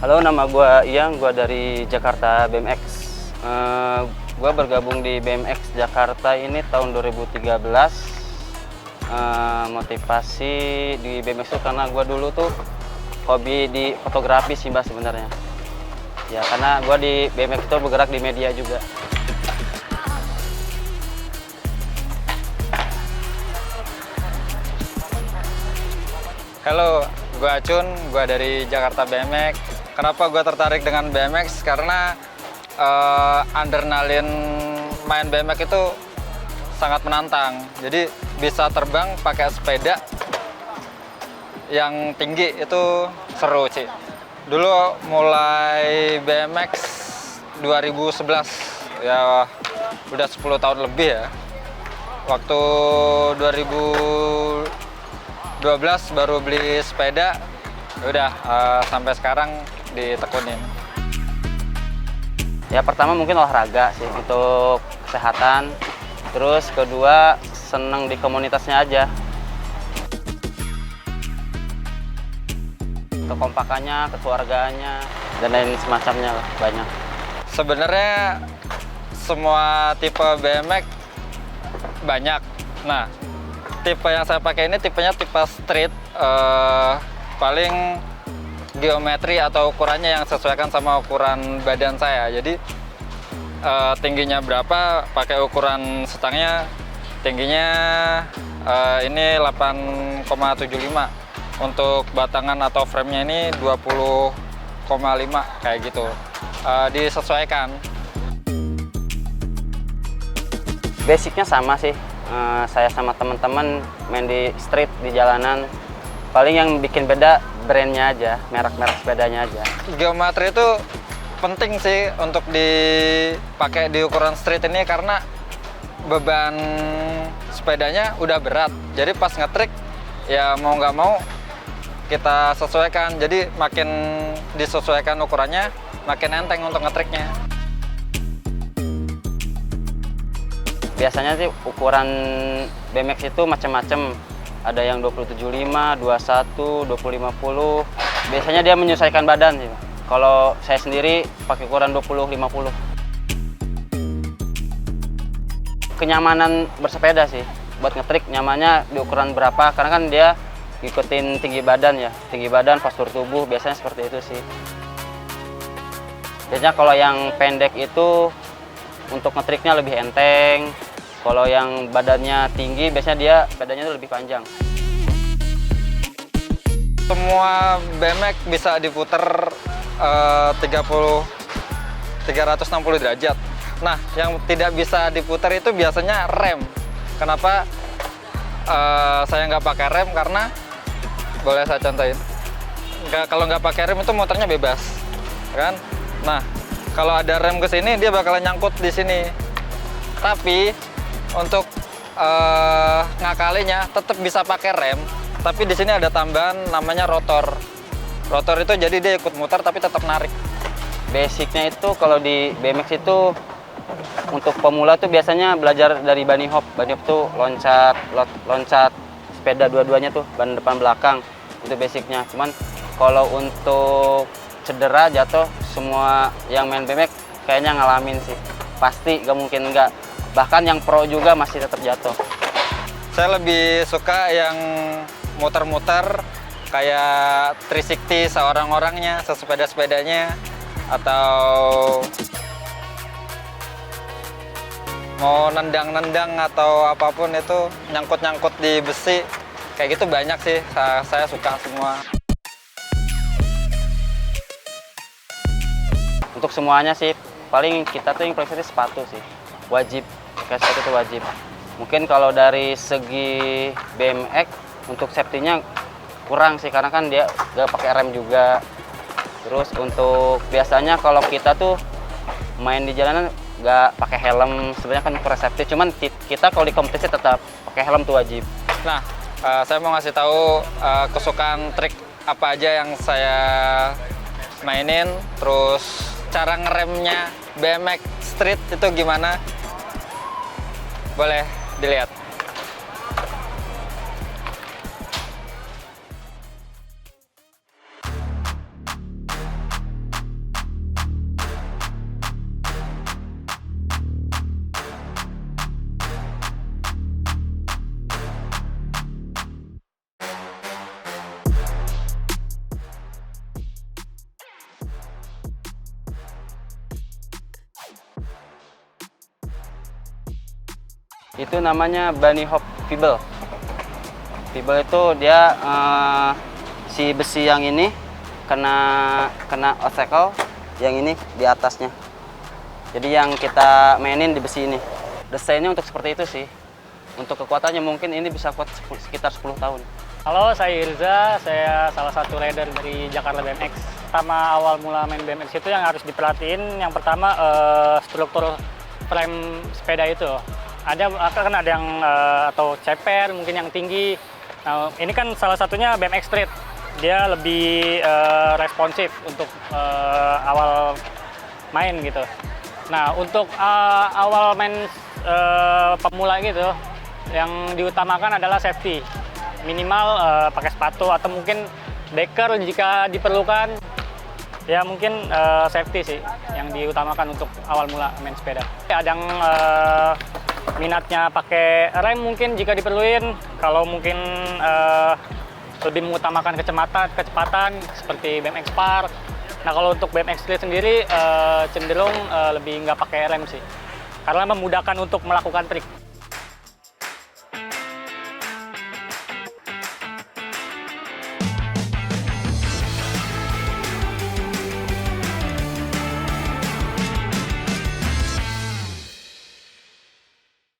Halo, nama gue Iyang, gue dari Jakarta BMX. Gue bergabung di BMX Jakarta ini tahun 2013. Motivasi di BMX itu karena gue dulu tuh hobi di fotografi sih Mbak sebenarnya. Ya karena gue di BMX itu bergerak di media juga. Halo, gue Acun, gue dari Jakarta BMX. Kenapa gue tertarik dengan BMX? Karena adrenalin main BMX itu sangat menantang. Jadi bisa terbang pakai sepeda yang tinggi itu seru sih. Dulu mulai BMX 2011, ya udah 10 tahun lebih ya. Waktu 2012 baru beli sepeda, udah sampai sekarang ditekunin. Ya pertama mungkin olahraga sih untuk kesehatan. Terus kedua seneng di komunitasnya aja. Kekompakannya, kekeluargaannya, dan lain semacamnya lah, banyak. Sebenarnya semua tipe BMX banyak. Nah, tipe yang saya pakai ini tipenya tipe street, paling geometri atau ukurannya yang sesuaikan sama ukuran badan saya. Jadi tingginya berapa, pakai ukuran stangnya tingginya ini 8,75. Untuk batangan atau framenya ini 20,5 kayak gitu. Disesuaikan. Basicnya sama sih. Saya sama teman-teman main di street, di jalanan. Paling yang bikin beda brandnya aja, merek-merek sepedanya aja. Geometri itu penting sih untuk dipakai di ukuran street ini karena beban sepedanya udah berat. Jadi pas ngetrik ya mau nggak mau kita sesuaikan. Jadi makin disesuaikan ukurannya, makin enteng untuk ngetriknya. Biasanya sih ukuran BMX itu macam-macam. Ada yang 2075, 21, 2050. Biasanya dia menyesuaikan badan sih. Kalau saya sendiri pakai ukuran 2050. Kenyamanan bersepeda sih. Buat ngetrik nyamannya di ukuran berapa, karena kan dia ngikutin tinggi badan ya. Tinggi badan, postur tubuh, biasanya seperti itu sih. Biasanya kalau yang pendek itu untuk ngetriknya lebih enteng. Kalau yang badannya tinggi, biasanya dia sepedanya itu lebih panjang. Semua BMX bisa diputer 360 derajat. Nah, yang tidak bisa diputar itu biasanya rem. Kenapa saya nggak pakai rem? Karena, boleh saya contohin. Kalau nggak pakai rem itu muternya bebas, kan? Nah, kalau ada rem ke sini, dia bakalan nyangkut di sini. Tapi untuk ngakalinya tetap bisa pakai rem, tapi di sini ada tambahan namanya rotor. Rotor itu jadi dia ikut muter tapi tetap narik. Basicnya itu kalau di BMX itu untuk pemula tuh biasanya belajar dari bunny hop. Bunny hop tuh loncat sepeda dua-duanya tuh, ban depan belakang. Itu basicnya. Cuman kalau untuk cedera, jatuh, semua yang main BMX kayaknya ngalamin sih. Pasti, gak mungkin enggak. Bahkan yang pro juga masih tetap jatuh. Saya lebih suka yang muter-muter kayak 360 seorang-orangnya, sesepeda-sepedanya, atau mau nendang-nendang atau apapun itu, nyangkut-nyangkut di besi. Kayak gitu banyak sih, saya suka semua. Untuk semuanya sih, paling kita tuh yang paling sepatu sih. Wajib, pakai sepatu itu wajib. Mungkin kalau dari segi BMX, untuk safety-nya kurang sih, karena kan dia gak pakai rem juga. Terus untuk biasanya kalau kita tuh main di jalanan gak pakai helm, sebenarnya kan kurang safety. Cuman kita kalau di kompetisi tetap pakai helm tuh wajib. Nah, saya mau ngasih tahu kesukaan trik apa aja yang saya mainin, terus cara ngeremnya BMX street itu gimana. Boleh dilihat. Itu namanya bunny hop fibel. Fibel itu dia si besi yang ini kena obstacle, yang ini di atasnya. Jadi yang kita mainin di besi ini. Desainnya untuk seperti itu sih. Untuk kekuatannya mungkin ini bisa kuat sekitar 10 tahun. Halo, saya Irza. Saya salah satu rider dari Jakarta BMX. Pertama awal mula main BMX itu yang harus diperhatiin, yang pertama struktur frame sepeda itu. Kan ada yang atau ceper, mungkin yang tinggi. Nah, ini kan salah satunya BMX Street. Dia lebih responsif untuk awal main gitu. Nah, untuk awal main pemula gitu, yang diutamakan adalah safety. Minimal pakai sepatu atau mungkin deker jika diperlukan. Ya mungkin safety sih yang diutamakan untuk awal mula main sepeda. Ada yang minatnya pakai rem mungkin jika diperluin. Kalau mungkin lebih mengutamakan kecepatan seperti BMX Park. Nah, kalau untuk BMX Street sendiri cenderung lebih nggak pakai rem sih, karena memudahkan untuk melakukan trik.